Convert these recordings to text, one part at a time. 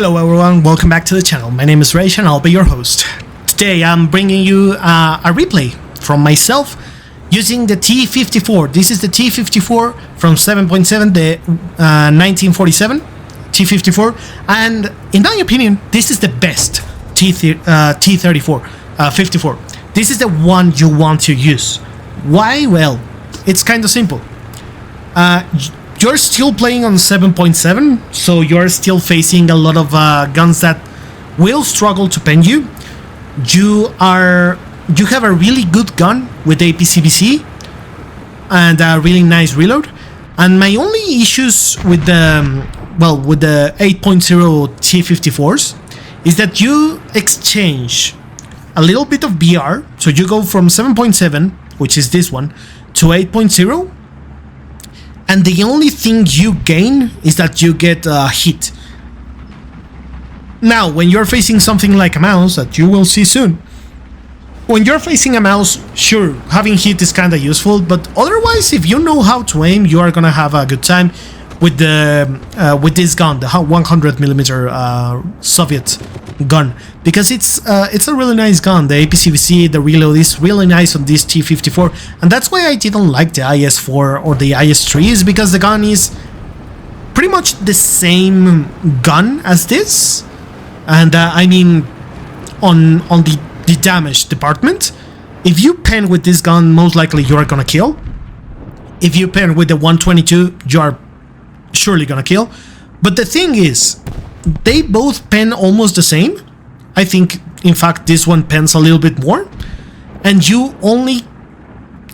Hello everyone, welcome back to the channel. My name is Raish and I'll be your host. Today I'm bringing you a replay from myself using the T54. This is the T54 from 7.7, the 1947 T54, and in my opinion this is the best T34 54. This is the one you want to use. Why? Well, it's kind of simple. You're still playing on 7.7, so you're still facing a lot of guns that will struggle to pen you. You have a really good gun with APCBC and a really nice reload. And my only issues with the 8.0 T54s is that you exchange a little bit of BR, so you go from 7.7, which is this one, to 8.0. And the only thing you gain is that you get a hit. Now, when you're facing something like a mouse, that you will see soon, when you're facing a mouse, sure, having hit is kind of useful, but otherwise, if you know how to aim, you are gonna have a good time with this gun, the 100mm Soviet gun, because it's a really nice gun. The APCBC, the reload is really nice on this T54, and that's why I didn't like the IS-4 or the IS-3, is because the gun is pretty much the same gun as this, and I mean on the damage department, if you pen with this gun, most likely you are gonna kill. If you pen with the 122, you are surely gonna kill. But the thing is, they both pen almost the same. I think, in fact, this one pens a little bit more, and you only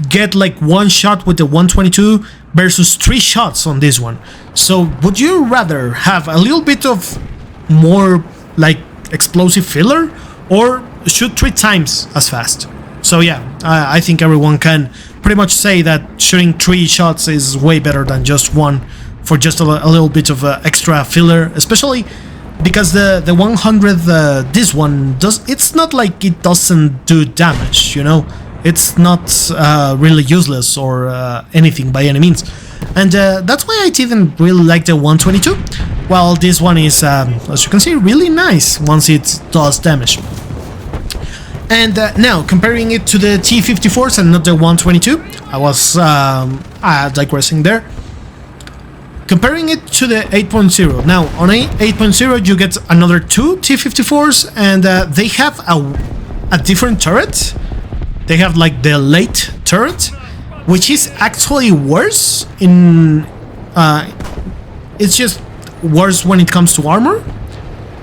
get like one shot with the 122 versus 3 shots on this one. So would you rather have a little bit of more like explosive filler, or shoot 3 times as fast? So yeah, I think everyone can pretty much say that shooting 3 shots is way better than just one for just a little bit of extra filler, especially because the 100, this one it's not like it doesn't do damage, you know, it's not really useless or anything by any means, and that's why I didn't really like the 122. Well, this one is, as you can see, really nice once it does damage. And now, comparing it to the T54s and not the 122, I was digressing there. Comparing it to the 8.0, now on 8.0 you get another 2 T54s, and they have a different turret. They have like the late turret, which is actually worse in... it's just worse when it comes to armor,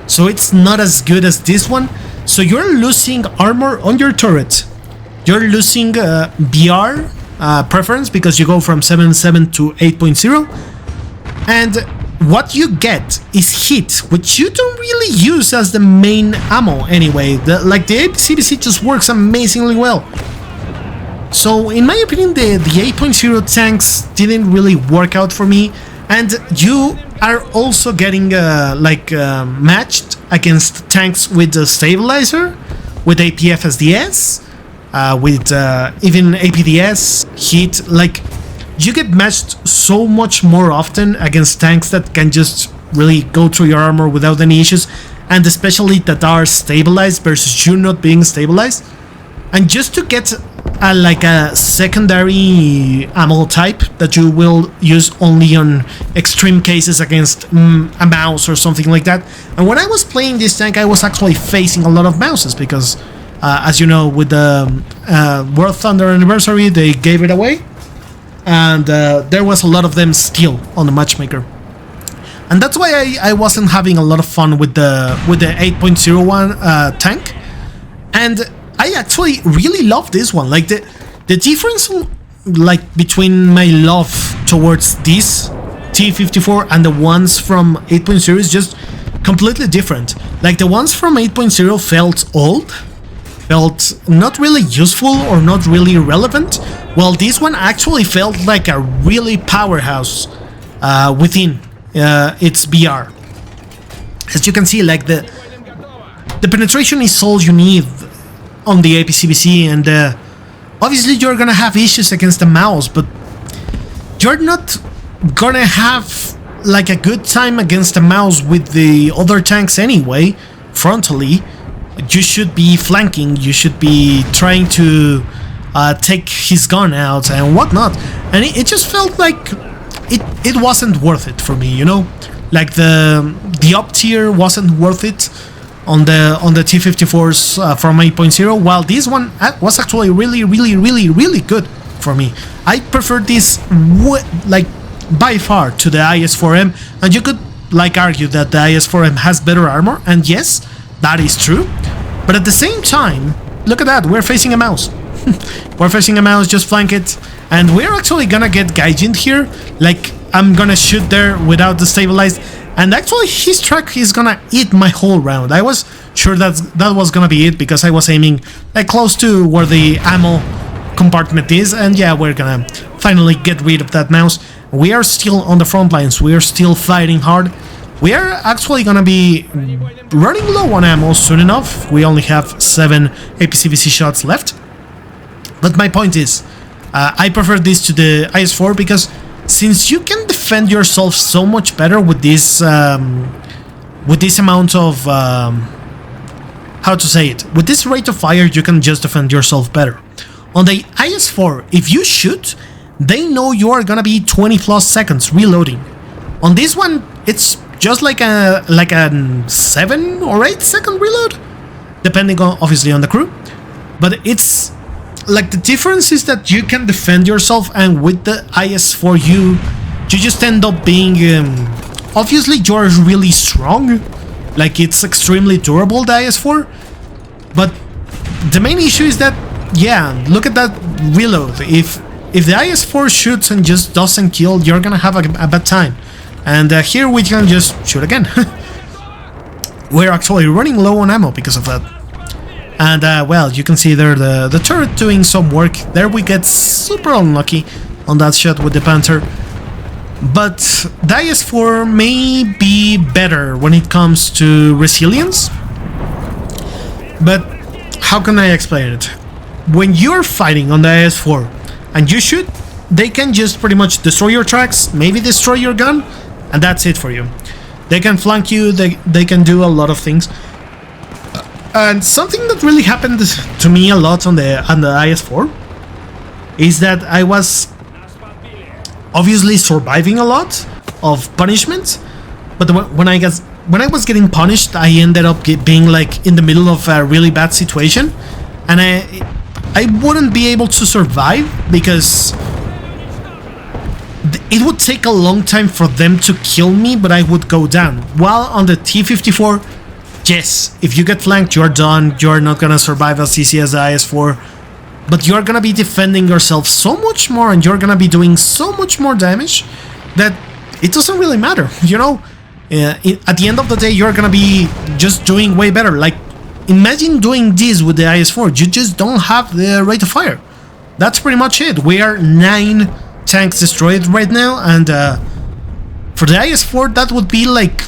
so it's not as good as this one. So you're losing armor on your turret, you're losing BR preference because you go from 7.7 to 8.0, and what you get is hit, which you don't really use as the main ammo anyway. The APCBC just works amazingly well. So in my opinion, the 8.0 tanks didn't really work out for me, and you are also getting matched against tanks with the stabilizer, with APFSDS, with even APDS, hit, like you get matched so much more often against tanks that can just really go through your armor without any issues, and especially that are stabilized versus you not being stabilized. And just to get a secondary ammo type that you will use only on extreme cases against a mouse or something like that. And when I was playing this tank, I was actually facing a lot of mouses because, as you know, with the World Thunder anniversary, they gave it away, and there was a lot of them still on the matchmaker. And that's why I wasn't having a lot of fun with the 8.01 tank. And I actually really love this one. Like the difference between my love towards this T54 and the ones from 8.0 is just completely different. Like the ones from 8.0 felt old, felt not really useful or not really relevant. Well, this one actually felt like a really powerhouse within its BR. As you can see, like the penetration is all you need on the APCBC, and obviously you're gonna have issues against the mouse, but you're not gonna have like a good time against a mouse with the other tanks anyway, frontally. You should be flanking, you should be trying to take his gun out and whatnot. And it just felt like it wasn't worth it for me, you know? Like the up tier wasn't worth it on the T-54s from 8.0, while this one was actually really good for me. I prefer this like by far to the IS-4M, and you could like argue that the IS-4M has better armor, and yes, that is true. But at the same time, look at that, we're facing a mouse. We're facing a mouse, just flank it, and we're actually gonna get Gaijin here. Like, I'm gonna shoot there without the stabilized, and actually his truck is gonna eat my whole round. I was sure that was gonna be it, because I was aiming like close to where the ammo compartment is, and yeah, we're gonna finally get rid of that mouse. We are still on the front lines, we are still fighting hard. We are actually gonna be running low on ammo soon enough. We only have 7 APCVC shots left. But my point is, I prefer this to the IS-4 because since you can defend yourself so much better with this amount of how to say it, with this rate of fire, you can just defend yourself better. On the IS-4, if you shoot, they know you are gonna be 20 plus seconds reloading. On this one, it's just like a 7 or 8 second reload, depending on obviously on the crew. But it's like the difference is that you can defend yourself, and with the IS-4 you just end up being obviously you're really strong, like it's extremely durable, the IS-4. But the main issue is that, yeah, look at that reload. If the IS-4 shoots and just doesn't kill, you're gonna have a bad time. And here we can just shoot again. We're actually running low on ammo because of that. And well, you can see there the turret doing some work. There we get super unlucky on that shot with the Panther. But the IS-4 may be better when it comes to resilience. But how can I explain it? When you're fighting on the IS-4 and you shoot, they can just pretty much destroy your tracks, maybe destroy your gun, and that's it for you. They can flank you, they can do a lot of things. And something that really happened to me a lot on the IS-4 is that I was obviously surviving a lot of punishments, but when I was getting punished, I ended up being like in the middle of a really bad situation, and I wouldn't be able to survive because it would take a long time for them to kill me, but I would go down. While on the T-54, yes, if you get flanked, you're done. You're not gonna survive as easy as the IS-4, but you're gonna be defending yourself so much more, and you're gonna be doing so much more damage that it doesn't really matter, you know? At the end of the day, you're gonna be just doing way better. Like, imagine doing this with the IS-4. You just don't have the rate of fire. That's pretty much it. We are 9 tanks destroyed right now, and for the IS-4, that would be like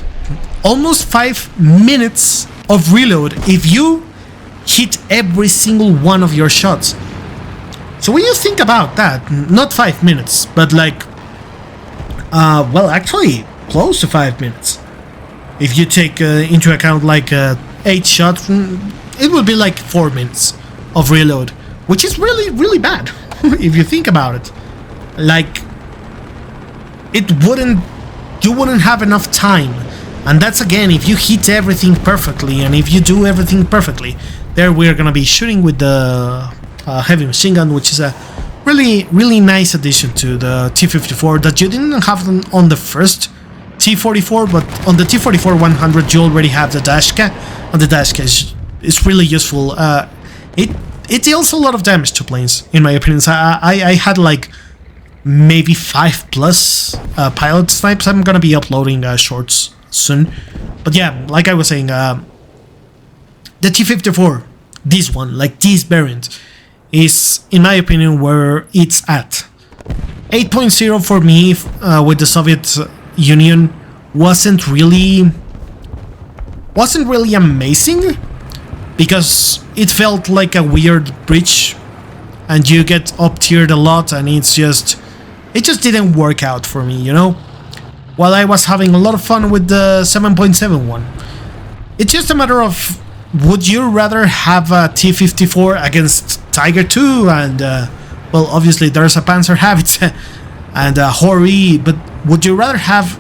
almost 5 minutes of reload if you hit every single one of your shots. So when you think about that, not 5 minutes, but like well, actually close to 5 minutes. If you take into account like 8 shots, it would be like 4 minutes of reload, which is really bad if you think about it. Like, you wouldn't have enough time. And that's again if you hit everything perfectly, and if you do everything perfectly. There we're gonna be shooting with the heavy machine gun, which is a really nice addition to the T-54 that you didn't have on the first T-44, but on the T-44-100 you already have the Dashka, and the Dashka is really useful. It deals a lot of damage to planes, in my opinion. I had like maybe 5 plus pilot snipes. I'm gonna be uploading shorts soon, but yeah, like I was saying, the T-54, this one, like this variant, is in my opinion where it's at. 8.0 for me with the Soviet Union wasn't really amazing, because it felt like a weird bridge and you get up tiered a lot, and it just didn't work out for me, you know. while I was having a lot of fun with the 7.7 one. It's just a matter of, would you rather have a T-54 against Tiger II and, well, obviously there's a Panzer Haubitze and a Hori, but would you rather have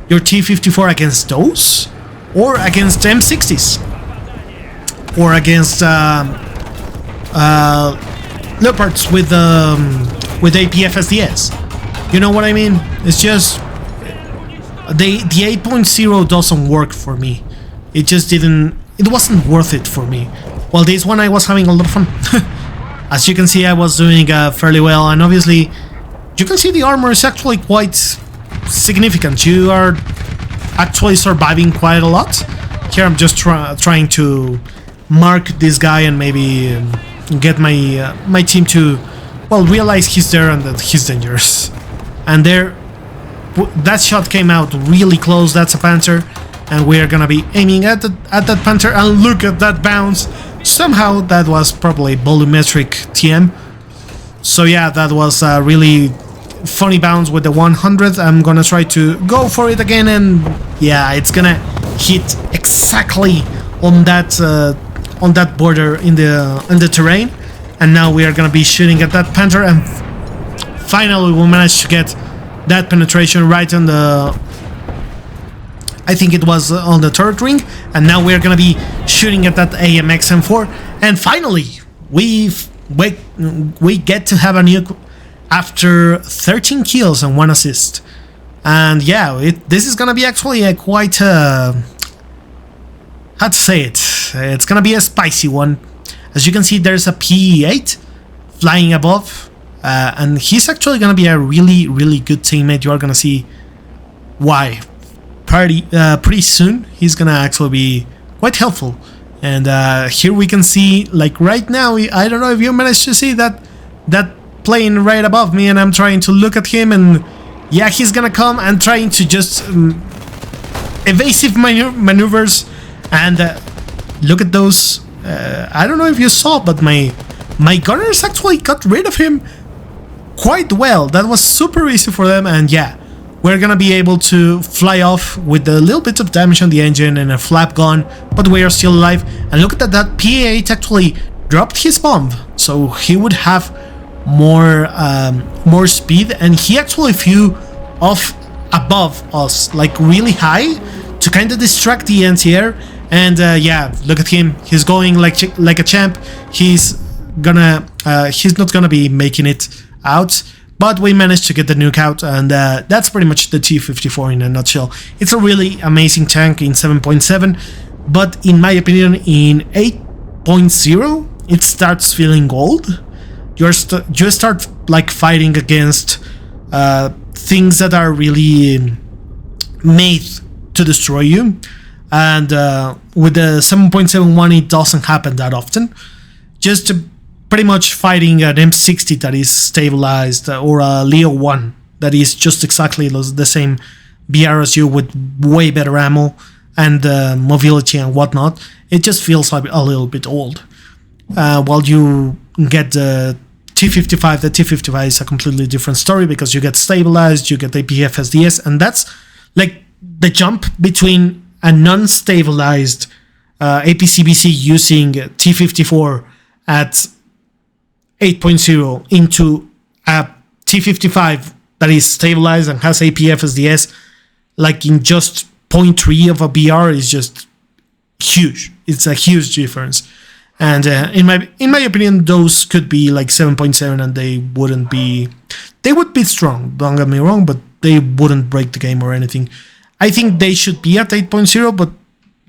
your T-54 against those? Or against M60s? Or against Leopards with APF SDS? You know what I mean? It's just the 8.0 doesn't work for me. It just didn't. It wasn't worth it for me. Well, this one I was having a lot of fun. As you can see, I was doing fairly well, and obviously, you can see the armor is actually quite significant. You are actually surviving quite a lot. Here, I'm just trying to mark this guy and maybe get my team to, well, realize he's there and that he's dangerous. And there, that shot came out really close. That's a Panther, and we are gonna be aiming at that Panther. And look at that bounce. Somehow that was probably volumetric TM. So yeah, that was a really funny bounce with the 100. I'm gonna try to go for it again, and yeah, it's gonna hit exactly on that border in the terrain. And now we are gonna be shooting at that Panther, and finally we managed to get that penetration right on the, I think it was on the turret ring. And now we're gonna be shooting at that AMX M4, and finally we get to have a nuke after 13 kills and 1 assist. And yeah, this is gonna be actually a quite how to say it, it's gonna be a spicy one. As you can see, there's a P8 flying above, and he's actually gonna be a really good teammate. You are gonna see why pretty soon. He's gonna actually be quite helpful. And here we can see, like right now, I don't know if you managed to see that plane right above me, and I'm trying to look at him, and yeah, he's gonna come and trying to just evasive maneuvers. And look at those. I don't know if you saw, but my gunners actually got rid of him quite well. That was super easy for them, and yeah, we're gonna be able to fly off with a little bit of damage on the engine and a flap gun, but we are still alive. And look at that P8 actually dropped his bomb, so he would have more speed, and he actually flew off above us, like really high, to kind of distract the anti-air. And yeah, look at him. He's going like a champ. He's not gonna be making it out, but we managed to get the nuke out, and that's pretty much the T-54 in a nutshell. It's a really amazing tank in 7.7, but in my opinion, in 8.0, it starts feeling old. You start like fighting against things that are really made to destroy you. And with the 7.71, it doesn't happen that often. Just pretty much fighting an M60 that is stabilized, or a Leo 1 that is just exactly the same BR as you, with way better ammo and mobility and whatnot. It just feels a little bit old. While you get the T-55, the T-55 is a completely different story, because you get stabilized, you get APF SDS, and that's like the jump between a non-stabilized APCBC using T-54 at 8.0 into a T-55 that is stabilized and has APF SDS, like in just 0.3 of a BR, is just huge. It's a huge difference. And in my opinion, those could be like 7.7, and they would be strong, don't get me wrong, but they wouldn't break the game or anything. I think they should be at 8.0, but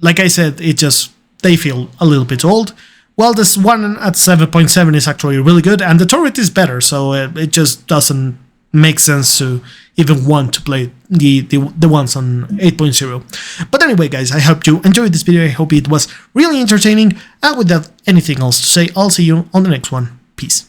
like I said, they feel a little bit old. Well, this one at 7.7 is actually really good, and the turret is better, so it just doesn't make sense to even want to play the ones on 8.0. But anyway, guys, I hope you enjoyed this video. I hope it was really entertaining, and without anything else to say, I'll see you on the next one. Peace.